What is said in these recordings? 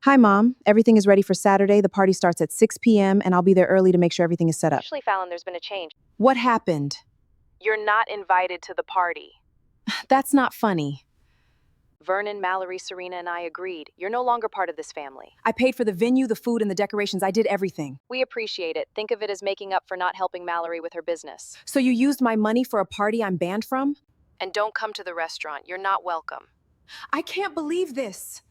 Hi, Mom. Everything is ready for Saturday. The party starts at 6 p.m., and I'll be there early to make sure everything is set up. Actually, Fallon, there's been a change. What happened? You're not invited to the party. That's not funny. Vernon, Mallory, Serena, and I agreed. You're no longer part of this family. I paid for the venue, the food, and the decorations. I did everything. We appreciate it. Think of it as making up for not helping Mallory with her business. So you used my money for a party I'm banned from? And don't come to the restaurant. You're not welcome. I can't believe this.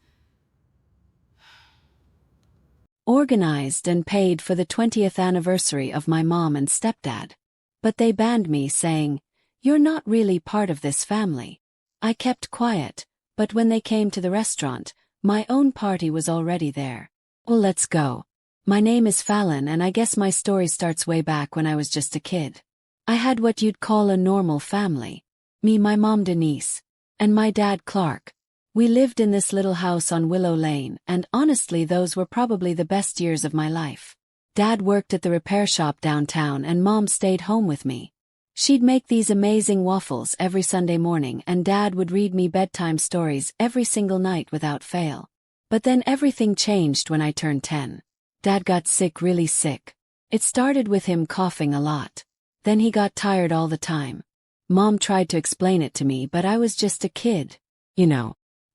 Organized and paid for the 20th anniversary of my mom and stepdad. But they banned me, saying, "You're not really part of this family." I kept quiet, but when they came to the restaurant, my own party was already there. Well, let's go. My name is Fallon, and I guess my story starts way back when I was just a kid. I had what you'd call a normal family. Me, my mom Denise, and my dad Clark. We lived in this little house on Willow Lane, and honestly those were probably the best years of my life. Dad worked at the repair shop downtown and Mom stayed home with me. She'd make these amazing waffles every Sunday morning, and Dad would read me bedtime stories every single night without fail. But then everything changed when I turned 10. Dad got sick, really sick. It started with him coughing a lot. Then he got tired all the time. Mom tried to explain it to me, but I was just a kid.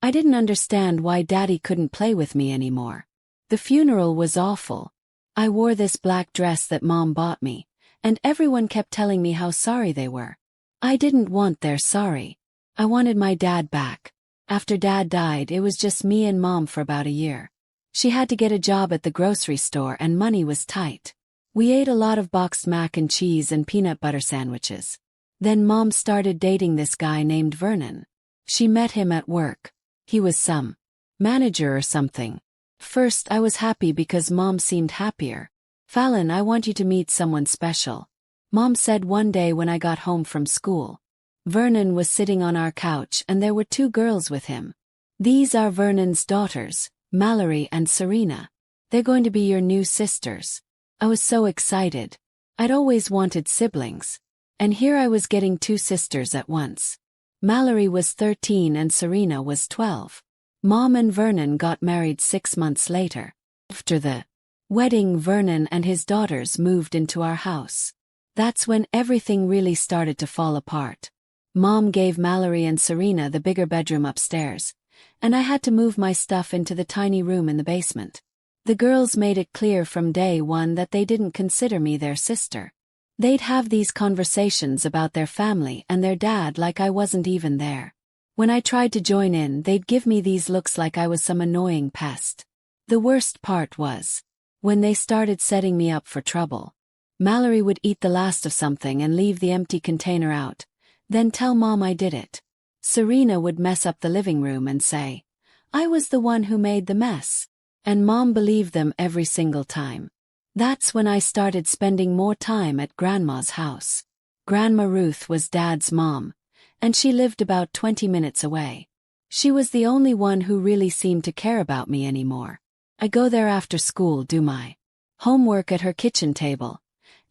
I didn't understand why Daddy couldn't play with me anymore. The funeral was awful. I wore this black dress that Mom bought me, and everyone kept telling me how sorry they were. I didn't want their sorry. I wanted my dad back. After Dad died, it was just me and Mom for about a year. She had to get a job at the grocery store and money was tight. We ate a lot of boxed mac and cheese and peanut butter sandwiches. Then Mom started dating this guy named Vernon. She met him at work. He was some manager or something. First, I was happy because Mom seemed happier. "Fallon, I want you to meet someone special," Mom said one day when I got home from school. Vernon was sitting on our couch and there were two girls with him. "These are Vernon's daughters, Mallory and Serena. They're going to be your new sisters." I was so excited. I'd always wanted siblings. And here I was getting two sisters at once. Mallory was 13 and Serena was 12. Mom and Vernon got married 6 months later. After the wedding, Vernon and his daughters moved into our house. That's when everything really started to fall apart. Mom gave Mallory and Serena the bigger bedroom upstairs, and I had to move my stuff into the tiny room in the basement. The girls made it clear from day one that they didn't consider me their sister. They'd have these conversations about their family and their dad like I wasn't even there. When I tried to join in, they'd give me these looks like I was some annoying pest. The worst part was when they started setting me up for trouble. Mallory would eat the last of something and leave the empty container out, then tell Mom I did it. Serena would mess up the living room and say, "I was the one who made the mess." And Mom believed them every single time. That's when I started spending more time at Grandma's house. Grandma Ruth was Dad's mom, and she lived about 20 minutes away. She was the only one who really seemed to care about me anymore. I go there after school, do my homework at her kitchen table,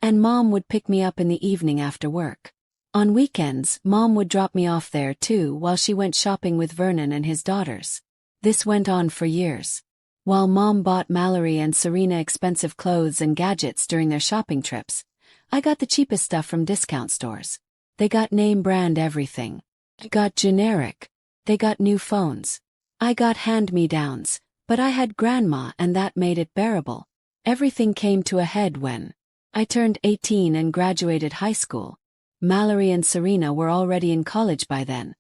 and Mom would pick me up in the evening after work. On weekends, Mom would drop me off there too while she went shopping with Vernon and his daughters. This went on for years. While Mom bought Mallory and Serena expensive clothes and gadgets during their shopping trips, I got the cheapest stuff from discount stores. They got name brand everything. I got generic. They got new phones. I got hand-me-downs, but I had Grandma and that made it bearable. Everything came to a head when I turned 18 and graduated high school. Mallory and Serena were already in college by then,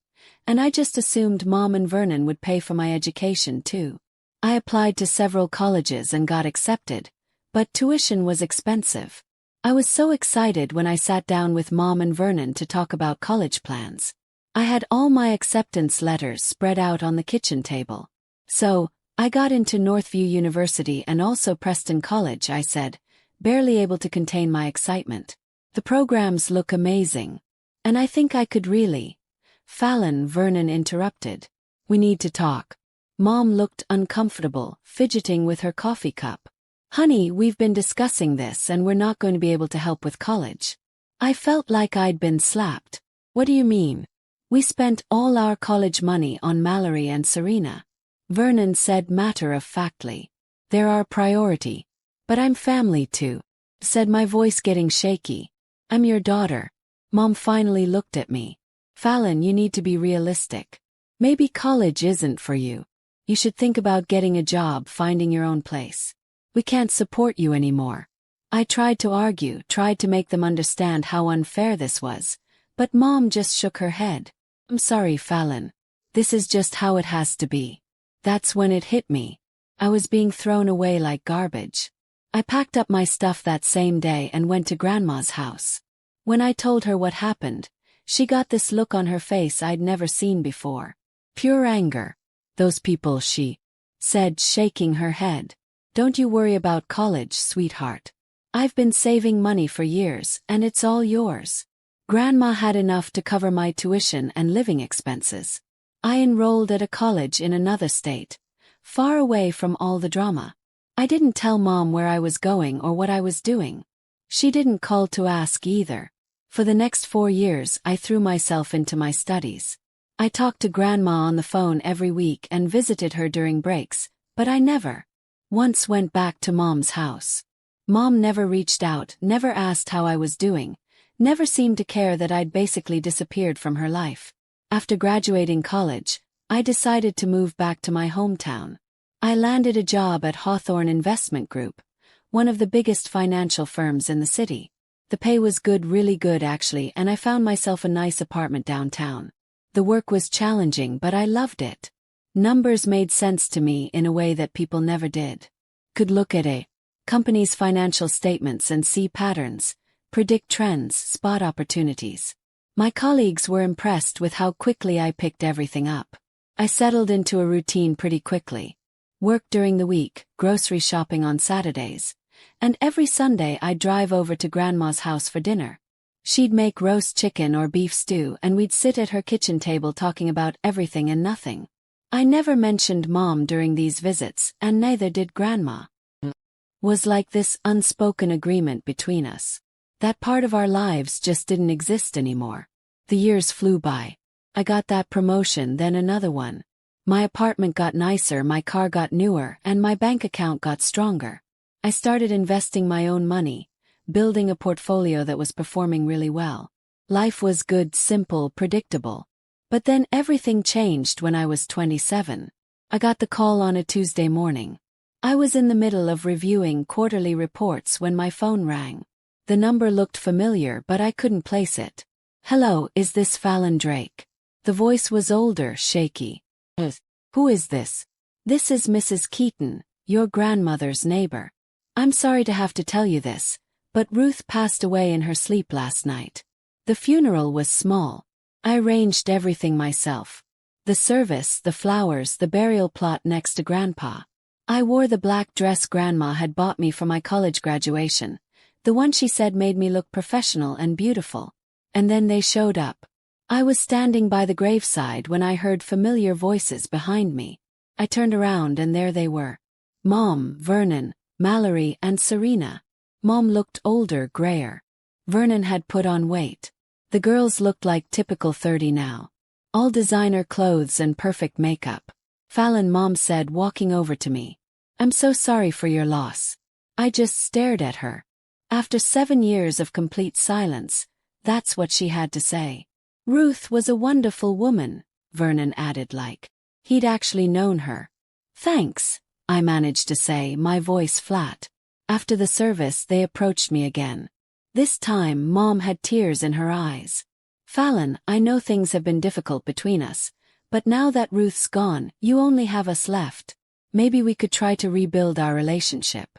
and I just assumed Mom and Vernon would pay for my education too. I applied to several colleges and got accepted, but tuition was expensive. I was so excited when I sat down with Mom and Vernon to talk about college plans. I had all my acceptance letters spread out on the kitchen table. "So, I got into Northview University and also Preston College," I said, barely able to contain my excitement. "The programs look amazing. And I think I could really—" "Fallon," Vernon interrupted. "We need to talk." Mom looked uncomfortable, fidgeting with her coffee cup. "Honey, we've been discussing this and we're not going to be able to help with college." I felt like I'd been slapped. "What do you mean? We spent all our college money on Mallory and Serena. Vernon said matter-of-factly. They're our priority. But I'm family too, said my voice getting shaky. I'm your daughter. Mom finally looked at me. Fallon, you need to be realistic. Maybe college isn't for you. You should think about getting a job, finding your own place. We can't support you anymore. I tried to argue, tried to make them understand how unfair this was, but Mom just shook her head. I'm sorry, Fallon. This is just how it has to be. That's when it hit me. I was being thrown away like garbage. I packed up my stuff that same day and went to Grandma's house. When I told her what happened, she got this look on her face I'd never seen before. Pure anger. Those people, she said, shaking her head. Don't you worry about college, sweetheart. I've been saving money for years, and it's all yours. Grandma had enough to cover my tuition and living expenses. I enrolled at a college in another state, far away from all the drama. I didn't tell Mom where I was going or what I was doing. She didn't call to ask either. For the next 4 years, I threw myself into my studies. I talked to Grandma on the phone every week and visited her during breaks, but I never once went back to Mom's house. Mom never reached out, never asked how I was doing, never seemed to care that I'd basically disappeared from her life. After graduating college, I decided to move back to my hometown. I landed a job at Hawthorne Investment Group, one of the biggest financial firms in the city. The pay was good, really good actually, and I found myself a nice apartment downtown. The work was challenging, but I loved it. Numbers made sense to me in a way that people never did. Could look at a company's financial statements and see patterns, predict trends, spot opportunities. My colleagues were impressed with how quickly I picked everything up. I settled into a routine pretty quickly. Work during the week, grocery shopping on Saturdays, and every Sunday I'd drive over to Grandma's house for dinner. She'd make roast chicken or beef stew and we'd sit at her kitchen table talking about everything and nothing. I never mentioned Mom during these visits, and neither did Grandma. Was like this unspoken agreement between us. That part of our lives just didn't exist anymore. The years flew by. I got that promotion, then another one. My apartment got nicer, my car got newer, and my bank account got stronger. I started investing my own money, building a portfolio that was performing really well. Life was good, simple, predictable. But then everything changed when I was 27. I got the call on a Tuesday morning. I was in the middle of reviewing quarterly reports when my phone rang. The number looked familiar, but I couldn't place it. Hello, is this Fallon Drake? The voice was older, shaky. Who is this? This is Mrs. Keaton, your grandmother's neighbor. I'm sorry to have to tell you this, but Ruth passed away in her sleep last night. The funeral was small. I arranged everything myself. The service, the flowers, the burial plot next to Grandpa. I wore the black dress Grandma had bought me for my college graduation. The one she said made me look professional and beautiful. And then they showed up. I was standing by the graveside when I heard familiar voices behind me. I turned around and there they were. Mom, Vernon, Mallory, and Serena. Mom looked older, grayer. Vernon had put on weight. The girls looked like typical 30 now. All designer clothes and perfect makeup. Fallon, Mom said, walking over to me. I'm so sorry for your loss. I just stared at her. After 7 years of complete silence, that's what she had to say. Ruth was a wonderful woman, Vernon added like he'd actually known her. Thanks, I managed to say, my voice flat. After the service they approached me again. This time Mom had tears in her eyes. Fallon, I know things have been difficult between us, but now that Ruth's gone, you only have us left. Maybe we could try to rebuild our relationship.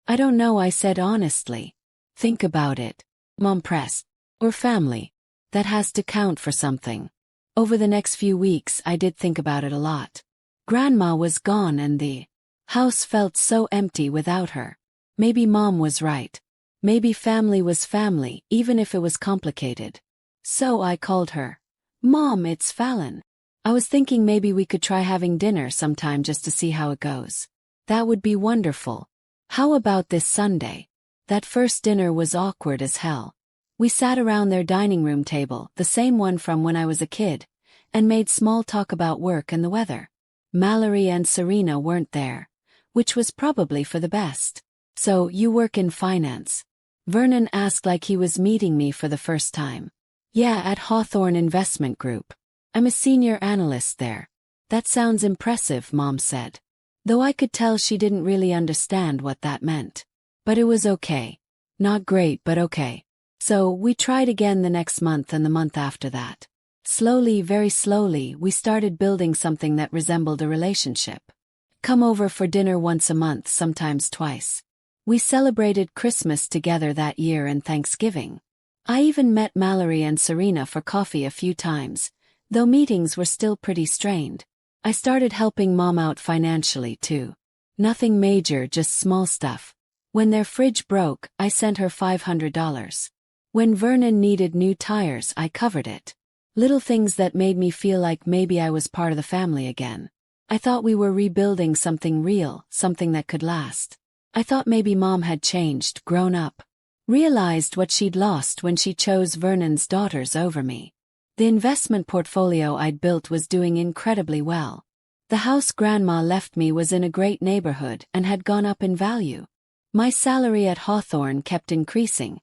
I don't know, I said honestly. Think about it. Mom pressed. Or family. That has to count for something. Over the next few weeks I did think about it a lot. Grandma was gone and the house felt so empty without her. Maybe Mom was right. Maybe family was family, even if it was complicated. So I called her. Mom, it's Fallon. I was thinking maybe we could try having dinner sometime just to see how it goes. That would be wonderful. How about this Sunday? That first dinner was awkward as hell. We sat around their dining room table, the same one from when I was a kid, and made small talk about work and the weather. Mallory and Serena weren't there, which was probably for the best. "So, you work in finance?" Vernon asked like he was meeting me for the first time. "Yeah, at Hawthorne Investment Group. I'm a senior analyst there." "That sounds impressive," Mom said. Though I could tell she didn't really understand what that meant. But it was okay. Not great, but okay. So, we tried again the next month and the month after that. Slowly, very slowly, we started building something that resembled a relationship. Come over for dinner once a month, sometimes twice. We celebrated Christmas together that year and Thanksgiving. I even met Mallory and Serena for coffee a few times, though meetings were still pretty strained. I started helping Mom out financially too. Nothing major, just small stuff. When their fridge broke, I sent her $500. When Vernon needed new tires, I covered it. Little things that made me feel like maybe I was part of the family again. I thought we were rebuilding something real, something that could last. I thought maybe Mom had changed, grown up. Realized what she'd lost when she chose Vernon's daughters over me. The investment portfolio I'd built was doing incredibly well. The house Grandma left me was in a great neighborhood and had gone up in value. My salary at Hawthorne kept increasing,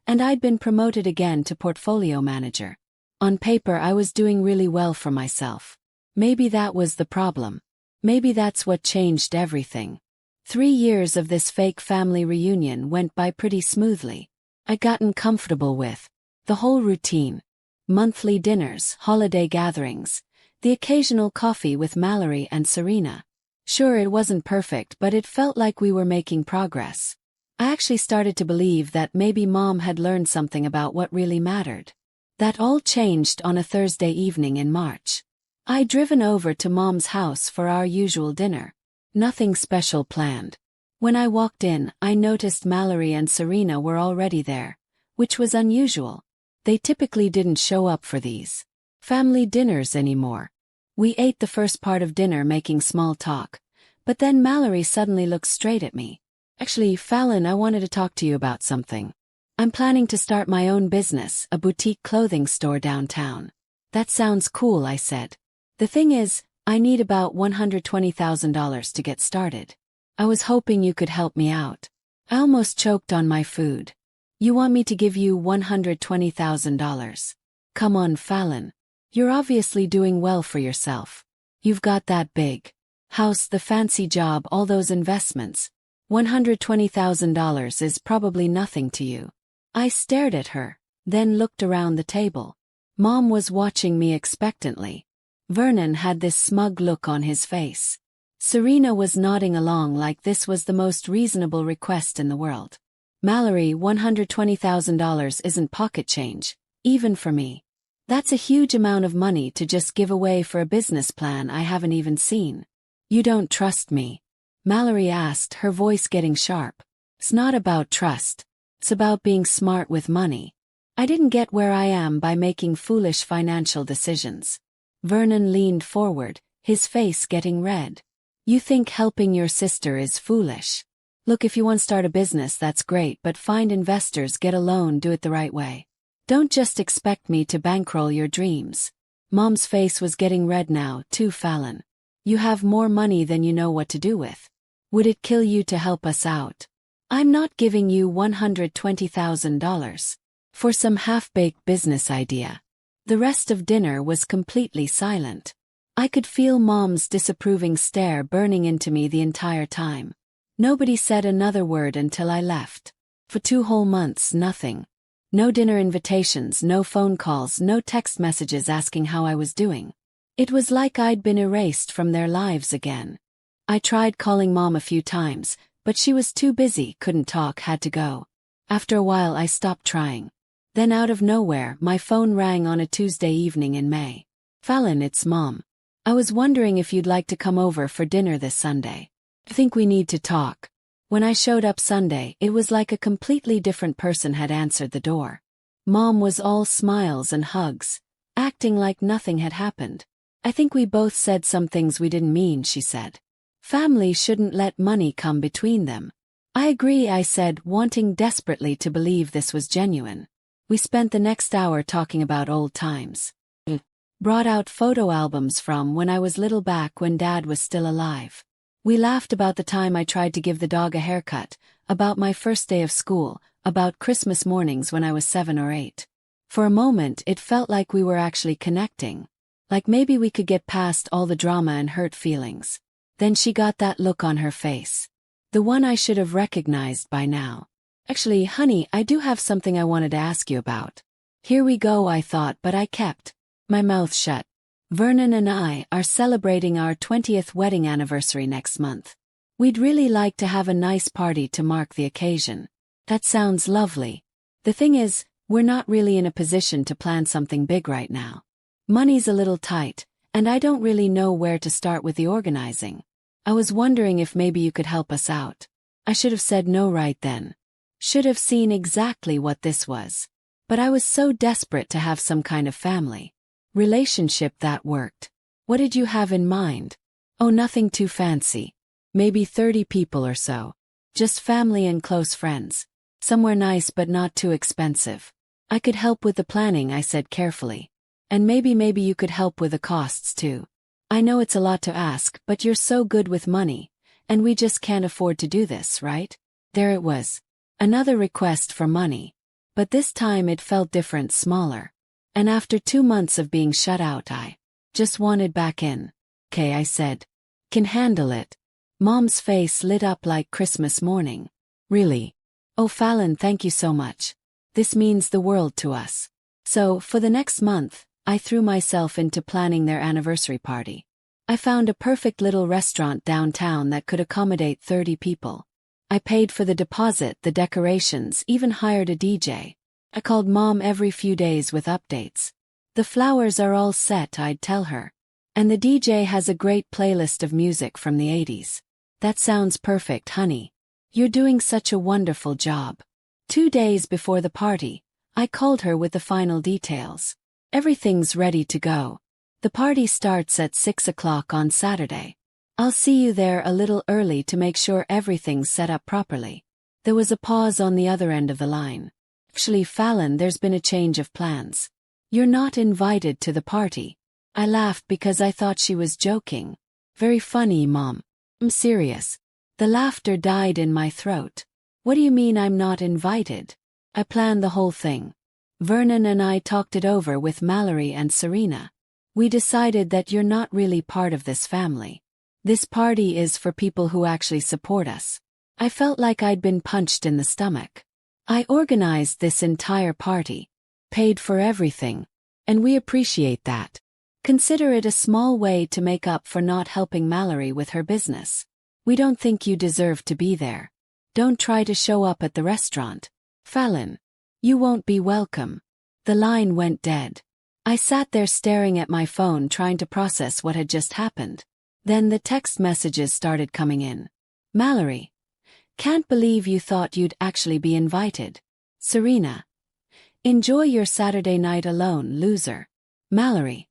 and I'd been promoted again to portfolio manager. On paper, I was doing really well for myself. Maybe that was the problem. Maybe that's what changed everything. 3 years of this fake family reunion went by pretty smoothly. I'd gotten comfortable with the whole routine. Monthly dinners, holiday gatherings, the occasional coffee with Mallory and Serena. Sure, it wasn't perfect, but it felt like we were making progress. I actually started to believe that maybe Mom had learned something about what really mattered. That all changed on a Thursday evening in March. I'd driven over to Mom's house for our usual dinner. Nothing special planned. When I walked in, I noticed Mallory and Serena were already there, which was unusual. They typically didn't show up for these family dinners anymore. We ate the first part of dinner making small talk, but then Mallory suddenly looked straight at me. "Actually, Fallon, I wanted to talk to you about something. I'm planning to start my own business, a boutique clothing store downtown." "That sounds cool," I said. "The thing is, I need about $120,000 to get started. I was hoping you could help me out." I almost choked on my food. "You want me to give you $120,000? Come on, Fallon. You're obviously doing well for yourself. You've got that big house, the fancy job, all those investments. $120,000 is probably nothing to you." I stared at her, then looked around the table. Mom was watching me expectantly. Vernon had this smug look on his face. Serena was nodding along like this was the most reasonable request in the world. "Mallory, $120,000 isn't pocket change, even for me. That's a huge amount of money to just give away for a business plan I haven't even seen." "You don't trust me?" Mallory asked, her voice getting sharp. "It's not about trust. It's about being smart with money. I didn't get where I am by making foolish financial decisions." Vernon leaned forward, his face getting red. "You think helping your sister is foolish? Look, if you want to start a business, that's great, but find investors, get a loan, do it the right way. Don't just expect me to bankroll your dreams." Mom's face was getting red now, too. "Fallon, you have more money than you know what to do with. Would it kill you to help us out? I'm not giving you $120,000 for some half-baked business idea." The rest of dinner was completely silent. I could feel Mom's disapproving stare burning into me the entire time. Nobody said another word until I left. For 2 whole months, nothing. No dinner invitations, no phone calls, no text messages asking how I was doing. It was like I'd been erased from their lives again. I tried calling Mom a few times, but she was too busy, couldn't talk, had to go. After a while, I stopped trying. Then out of nowhere, my phone rang on a Tuesday evening in May. "Fallon, it's Mom. I was wondering if you'd like to come over for dinner this Sunday. I think we need to talk." When I showed up Sunday, it was like a completely different person had answered the door. Mom was all smiles and hugs, acting like nothing had happened. "I think we both said some things we didn't mean," she said. "Family shouldn't let money come between them." "I agree," I said, wanting desperately to believe this was genuine. We spent the next hour talking about old times. Brought out photo albums from when I was little back when Dad was still alive. We laughed about the time I tried to give the dog a haircut, about my first day of school, about Christmas mornings when I was 7 or 8. For a moment it felt like we were actually connecting. Like maybe we could get past all the drama and hurt feelings. Then she got that look on her face. The one I should have recognized by now. Actually, honey, I do have something I wanted to ask you about. Here we go, I thought, but I kept my mouth shut. Vernon and I are celebrating our 20th wedding anniversary next month. We'd really like to have a nice party to mark the occasion. That sounds lovely. The thing is, we're not really in a position to plan something big right now. Money's a little tight, and I don't really know where to start with the organizing. I was wondering if maybe you could help us out. I should have said no right then. Should have seen exactly what this was. But I was so desperate to have some kind of family relationship that worked. What did you have in mind? Oh, nothing too fancy. Maybe 30 people or so. Just family and close friends. Somewhere nice but not too expensive. I could help with the planning, I said carefully. And maybe you could help with the costs too. I know it's a lot to ask, but you're so good with money, and we just can't afford to do this, right? There it was. Another request for money. But this time it felt different, smaller. And after 2 months of being shut out, I just wanted back in. "'Kay," I said. "Can handle it." Mom's face lit up like Christmas morning. "Really? Oh, Fallon, thank you so much. This means the world to us." So, for the next month, I threw myself into planning their anniversary party. I found a perfect little restaurant downtown that could accommodate 30 people. I paid for the deposit, the decorations, even hired a DJ. I called Mom every few days with updates. "The flowers are all set," I'd tell her. "And the DJ has a great playlist of music from the 80s. "That sounds perfect, honey. You're doing such a wonderful job." 2 days before the party, I called her with the final details. "Everything's ready to go. The party starts at 6 o'clock on Saturday. I'll see you there a little early to make sure everything's set up properly." There was a pause on the other end of the line. "Actually, Fallon, there's been a change of plans. You're not invited to the party." I laughed because I thought she was joking. "Very funny, Mom." "I'm serious." The laughter died in my throat. "What do you mean I'm not invited?" "I planned the whole thing. Vernon and I talked it over with Mallory and Serena. We decided that you're not really part of this family. This party is for people who actually support us." I felt like I'd been punched in the stomach. "I organized this entire party, paid for everything, and we appreciate that. Consider it a small way to make up for not helping Mallory with her business. We don't think you deserve to be there. Don't try to show up at the restaurant. Fallon, you won't be welcome." The line went dead. I sat there staring at my phone trying to process what had just happened. Then the text messages started coming in. "Mallory, can't believe you thought you'd actually be invited." Serena, enjoy your Saturday night alone, loser. Mallory,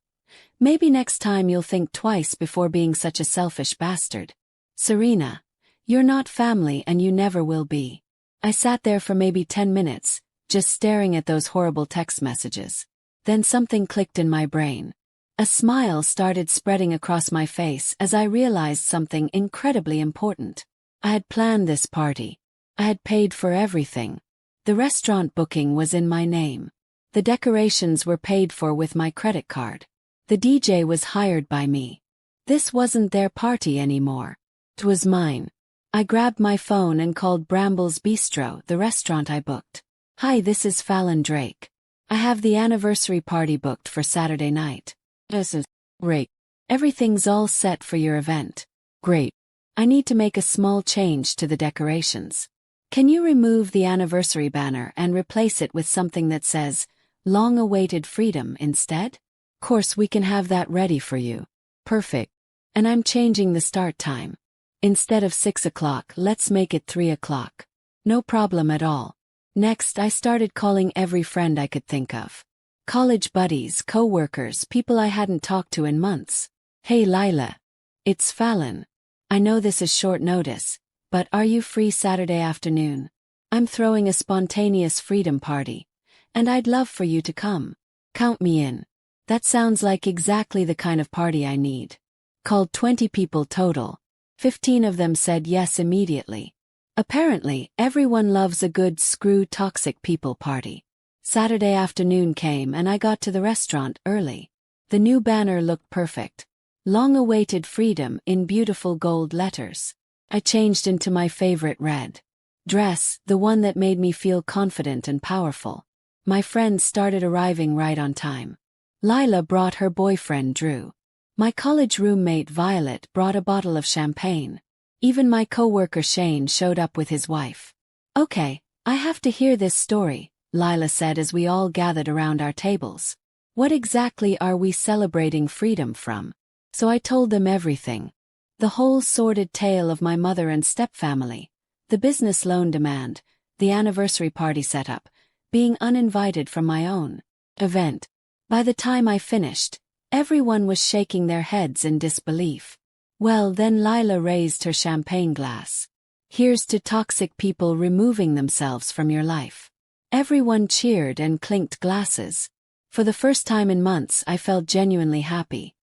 maybe next time you'll think twice before being such a selfish bastard. Serena, you're not family and you never will be. I sat there for maybe 10 minutes, just staring at those horrible text messages. Then something clicked in my brain. A smile started spreading across my face as I realized something incredibly important. I had planned this party. I had paid for everything. The restaurant booking was in my name. The decorations were paid for with my credit card. The DJ was hired by me. This wasn't their party anymore. It was mine. I grabbed my phone and called Bramble's Bistro, the restaurant I booked. "Hi, this is Fallon Drake. I have the anniversary party booked for Saturday night." "This is great. Everything's all set for your event." "Great. I need to make a small change to the decorations. Can you remove the anniversary banner and replace it with something that says, 'Long-awaited freedom' instead?" "Course, we can have that ready for you." "Perfect. And I'm changing the start time. Instead of 6 o'clock, let's make it 3 o'clock." "No problem at all." Next, I started calling every friend I could think of. College buddies, co-workers, people I hadn't talked to in months. "Hey Lila. It's Fallon. I know this is short notice, but are you free Saturday afternoon? I'm throwing a spontaneous freedom party, and I'd love for you to come. Count me in." That sounds like exactly the kind of party I need. Called 20 people total. 15 of them said yes immediately. Apparently, everyone loves a good screw toxic people party. Saturday afternoon came and I got to the restaurant early. The new banner looked perfect. Long-awaited freedom in beautiful gold letters. I changed into my favorite red dress, the one that made me feel confident and powerful. My friends started arriving right on time. Lila brought her boyfriend Drew. My college roommate Violet brought a bottle of champagne. Even my coworker Shane showed up with his wife. Okay, I have to hear this story, Lila said as we all gathered around our tables. What exactly are we celebrating freedom from? So I told them everything. The whole sordid tale of my mother and stepfamily. The business loan demand, the anniversary party setup, being uninvited from my own event. By the time I finished, everyone was shaking their heads in disbelief. Well, then Lila raised her champagne glass. Here's to toxic people removing themselves from your life. Everyone cheered and clinked glasses. For the first time in months, I felt genuinely happy.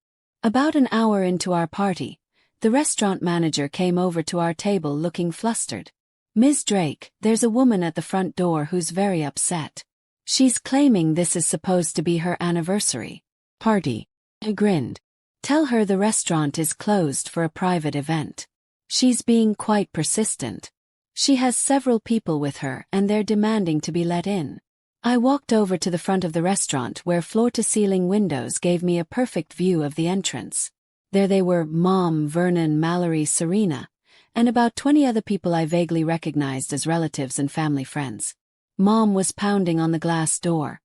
About an hour into our party, the restaurant manager came over to our table looking flustered. Ms. Drake, there's a woman at the front door who's very upset. She's claiming this is supposed to be her anniversary party. I grinned. Tell her the restaurant is closed for a private event. She's being quite persistent. She has several people with her and they're demanding to be let in. I walked over to the front of the restaurant where floor-to-ceiling windows gave me a perfect view of the entrance. There they were, Mom, Vernon, Mallory, Serena, and about 20 other people I vaguely recognized as relatives and family friends. Mom was pounding on the glass door,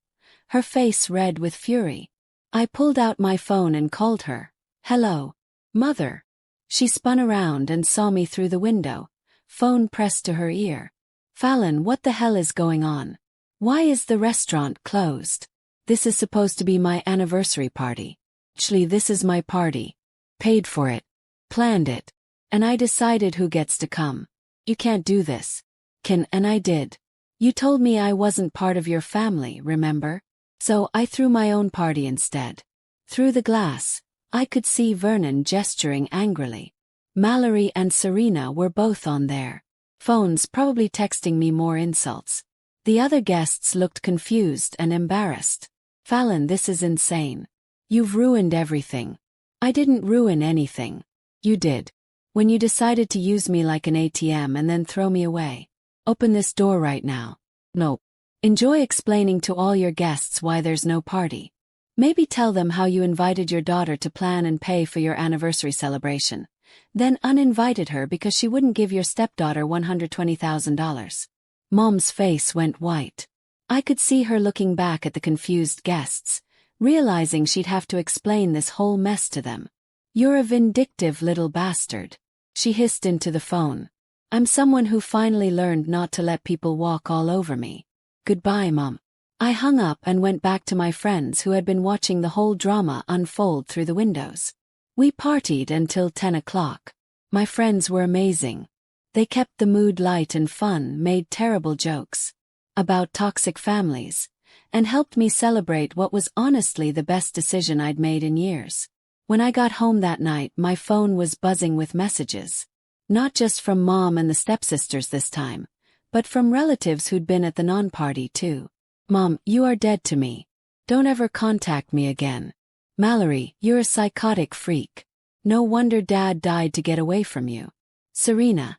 her face red with fury. I pulled out my phone and called her. Hello, Mother. She spun around and saw me through the window, phone pressed to her ear. Fallon, what the hell is going on? Why is the restaurant closed? This is supposed to be my anniversary party. Actually, this is my party. Paid for it. Planned it. And I decided who gets to come. You can't do this. And I did. You told me I wasn't part of your family, remember? So I threw my own party instead. Through the glass, I could see Vernon gesturing angrily. Mallory and Serena were both on their phones, probably texting me more insults. The other guests looked confused and embarrassed. Fallon, this is insane. You've ruined everything. I didn't ruin anything. You did. When you decided to use me like an ATM and then throw me away. Open this door right now. Nope. Enjoy explaining to all your guests why there's no party. Maybe tell them how you invited your daughter to plan and pay for your anniversary celebration, then uninvited her because she wouldn't give your stepdaughter $120,000. Mom's face went white. I could see her looking back at the confused guests, realizing she'd have to explain this whole mess to them. You're a vindictive little bastard. She hissed into the phone. I'm someone who finally learned not to let people walk all over me. Goodbye, Mom. I hung up and went back to my friends who had been watching the whole drama unfold through the windows. We partied until 10 o'clock. My friends were amazing. They kept the mood light and fun, made terrible jokes about toxic families, and helped me celebrate what was honestly the best decision I'd made in years. When I got home that night, my phone was buzzing with messages. Not just from Mom and the stepsisters this time, but from relatives who'd been at the non-party too. Mom, you are dead to me. Don't ever contact me again. Mallory, you're a psychotic freak. No wonder Dad died to get away from you. Serena,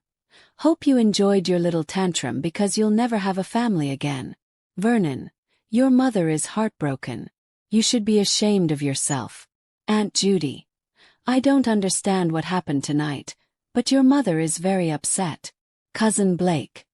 hope you enjoyed your little tantrum because you'll never have a family again. Vernon, your mother is heartbroken. You should be ashamed of yourself. Aunt Judy, I don't understand what happened tonight, but your mother is very upset. Cousin Blake,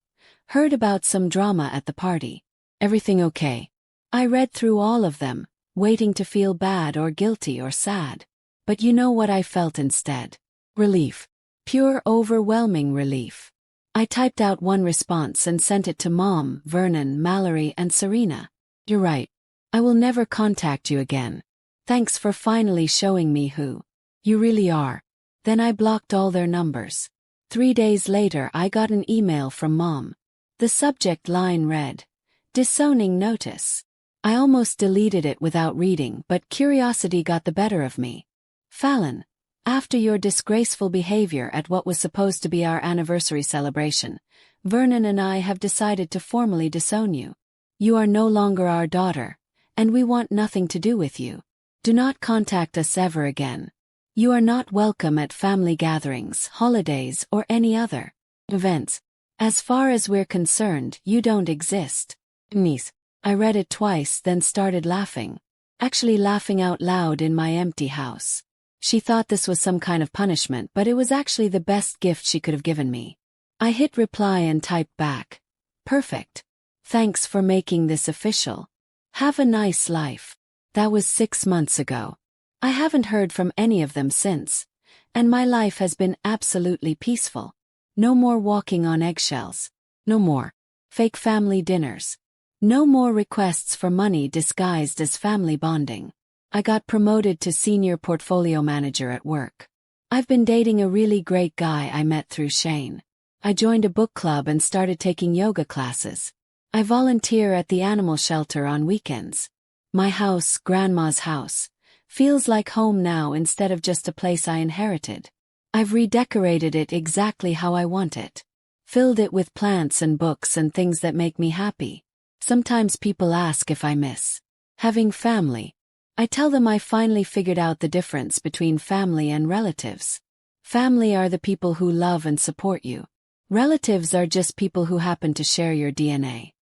heard about some drama at the party. Everything okay? I read through all of them, waiting to feel bad or guilty or sad. But you know what I felt instead? Relief. Pure overwhelming relief. I typed out one response and sent it to Mom, Vernon, Mallory, and Serena. You're right. I will never contact you again. Thanks for finally showing me who you really are. Then I blocked all their numbers. 3 days later I got an email from Mom. The subject line read, "Disowning notice." I almost deleted it without reading, but curiosity got the better of me. Fallon, after your disgraceful behavior at what was supposed to be our anniversary celebration, Vernon and I have decided to formally disown you. You are no longer our daughter, and we want nothing to do with you. Do not contact us ever again. You are not welcome at family gatherings, holidays, or any other events. As far as we're concerned, you don't exist. Niece. I read it twice, then started laughing. Actually laughing out loud in my empty house. She thought this was some kind of punishment, but it was actually the best gift she could have given me. I hit reply and typed back. Perfect. Thanks for making this official. Have a nice life. That was 6 months ago. I haven't heard from any of them since, and my life has been absolutely peaceful. No more walking on eggshells. No more fake family dinners. No more requests for money disguised as family bonding. I got promoted to senior portfolio manager at work. I've been dating a really great guy I met through Shane. I joined a book club and started taking yoga classes. I volunteer at the animal shelter on weekends. My house, Grandma's house, feels like home now instead of just a place I inherited. I've redecorated it exactly how I want it. Filled it with plants and books and things that make me happy. Sometimes people ask if I miss having family. I tell them I finally figured out the difference between family and relatives. Family are the people who love and support you. Relatives are just people who happen to share your DNA.